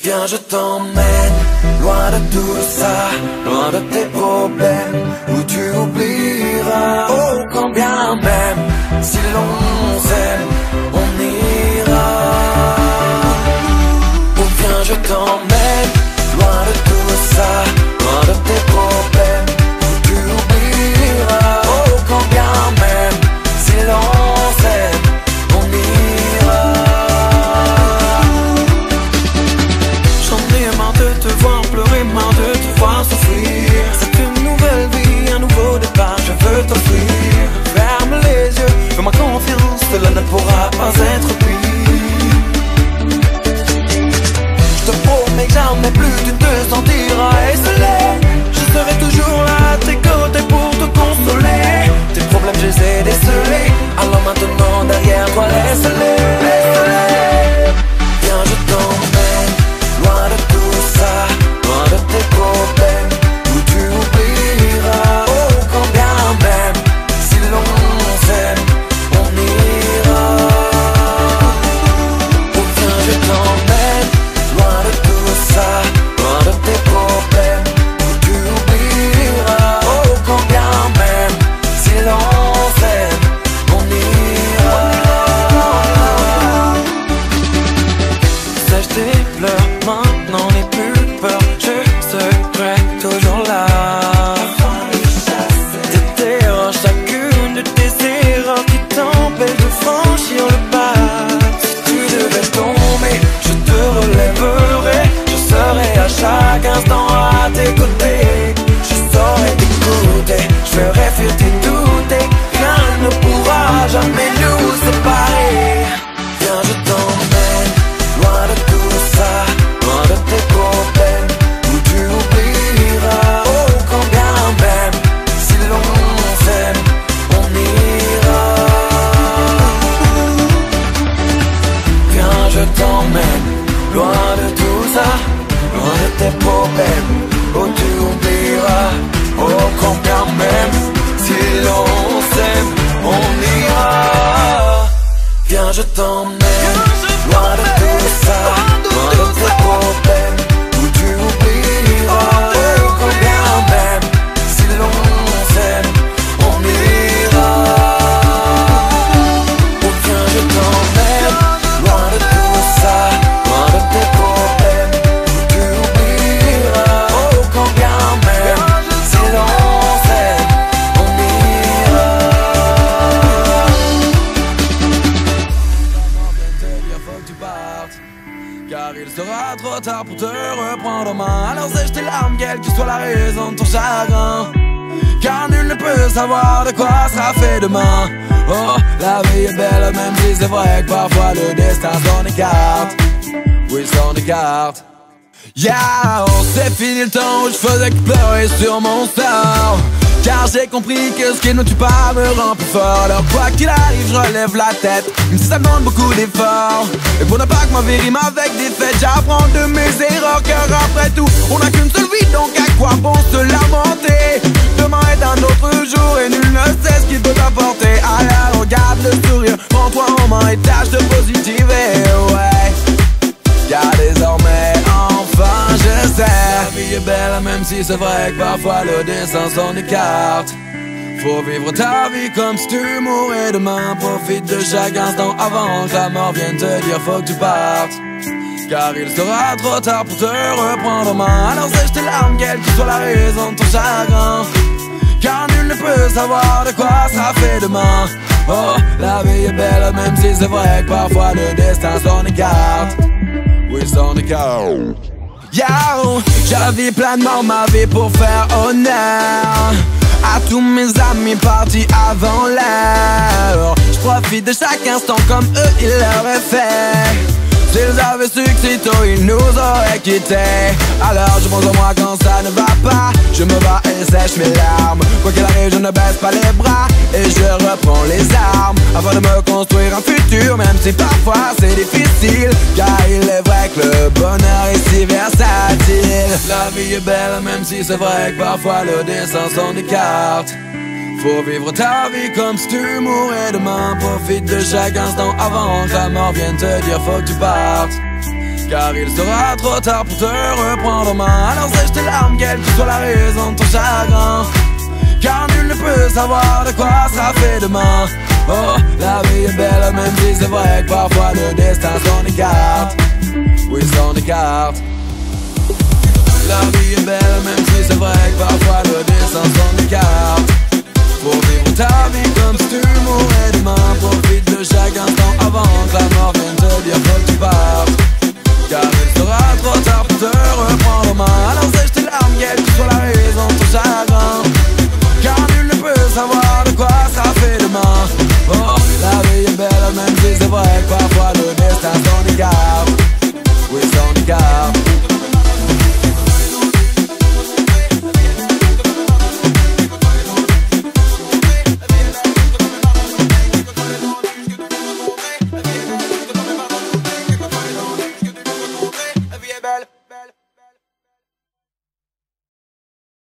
Viens, je t'emmène loin de tout ça, loin de tes problèmes, où tu oublieras. Oh, quand bien même, si l'on s'aime, on ira. Oh, viens, je t'emmène loin de tout ça, loin de tes problèmes, où tu oublieras. Oh, quand bien même, si l'on s'aime, on ira. De te voir pleurer, marre de te voir souffrir. C'est une nouvelle vie, un nouveau départ, je veux t'offrir. Ferme les yeux, fais-moi confiance, cela ne pourra pas être pire. Je te promets que jamais plus tu te sentiras esselé. Je serai toujours là à tes côtés pour te consoler. Tes problèmes je les ai décelés, alors maintenant derrière toi laisse-les. Viens, je t'emmène loin de tout ça, loin de tes problèmes, où tu oublieras. Oh, quand bien même, si l'on s'aime, on ira. Oh, viens, je t'emmène loin de tout ça, loin de tes problèmes, où tu oublieras. Oh, quand bien même, si l'on s'aime, on ira. Sèche tes pleurs, maintenant n'aie plus peur, je serai toujours là. T'étais chacune de tes erreurs qui t'empêchent de franchir le pas. Si tu devais tomber, je te relèverai. Je serai à chaque instant à tes côtés. Je saurai t'écouter, je ferai fuir tes doutes. Rien ne pourra jamais nous séparer. Viens, je t'emmène loin de tout ça, loin de tes problèmes, où tu oublieras. Oh, quand bien même, si l'on s'aime, on ira. Viens, je t'emmène loin de tout ça, loin de tes problèmes, où tu oublieras. Oh, quand bien même, si l'on s'aime, on ira. Viens, je t'emmène loin de tout ça, loin de tes problèmes, où tu oublieras. Oh, quand bien même, si l'on s'aime, on ira. Oh, viens, je t'emmène loin de tout ça, loin de tes problèmes, où tu oublieras. Oh, quand bien même, si l'on s'aime, on ira. Faut que tu partes, car il sera trop tard pour te reprendre en main. Alors sèche tes larmes, quelle que soit la raison de ton chagrin, car nul ne peut savoir de quoi sera fait demain. Oh, la vie est belle même si c'est vrai que parfois le destin s'en écarte. Oui, s'en écarte. Yeah, oh, c'est fini le temps où je faisais que pleurer sur mon sort, car j'ai compris que ce qui ne tue pas me rend plus fort. Alors quoi qu'il arrive, je relève la tête, même si ça demande beaucoup d'efforts. Et pour ne pas que ma vie rime avec des fêtes, j'apprends de mes erreurs, car après tout, on n'a qu'une seule vie, donc à quoi bon se lamenter? Demain est un autre jour et nul ne sait ce qu'il peut t'apporter. Alors regarde le sourire, prends-toi en main et tâche de positiver, ouais. Car désormais, enfin je sais, la vie est belle même si c'est vrai que parfois le destin s'en écarte. Faut vivre ta vie comme si tu mourais demain. Profite de chaque instant avant que la mort vienne te dire faut que tu partes, car il sera trop tard pour te reprendre en main. Alors sèche tes larmes, quelle que soit la raison de ton chagrin, car nul ne peut savoir de quoi sera fait demain. Oh, la vie est belle même si c'est vrai que parfois le destin s'en écarte. Oui, s'en écarte. Yo, je vis pleinement ma vie pour faire honneur à tous mes amis partis avant l'heure. Je profite de chaque instant comme eux ils l'auraient fait. S'ils avaient su que si tôt ils nous auraient quittés. Alors je pense en moi quand ça ne va pas, je me bats et sèche mes larmes. Quoi qu'il arrive je ne baisse pas les bras et je reprends les armes, afin de me construire un futur, même si parfois c'est difficile. Car il est vrai que le bonheur est si versatile. La vie est belle même si c'est vrai que parfois le destin s'en écarte. Faut vivre ta vie comme si tu mourais demain. Profite de chaque instant avant que la mort vienne te dire faut que tu partes, car il sera trop tard pour te reprendre en main. Alors sèche tes larmes, quelle que soit la raison de ton chagrin, car nul ne peut savoir de quoi sera fait demain. Oh, la vie est belle même si c'est vrai que parfois le destin s'en écarte. Oui, s'en écarte. La vie est belle même si c'est vrai que parfois le destin s'en écarte. Pour vivre ta vie comme si tu mourais demain, profite de chaque instant avant que la mort vienne te dire faut que tu partes.